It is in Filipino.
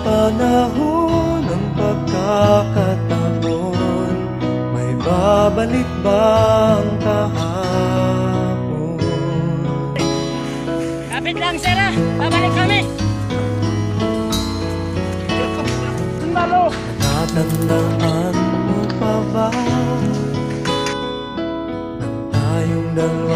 panahon ng pagkakataon, may babalik bang kahapon? Kapit lang, sir, ha? Babalik kami. Sundalo! Natatandaan mo pa ba nang tayong dalawa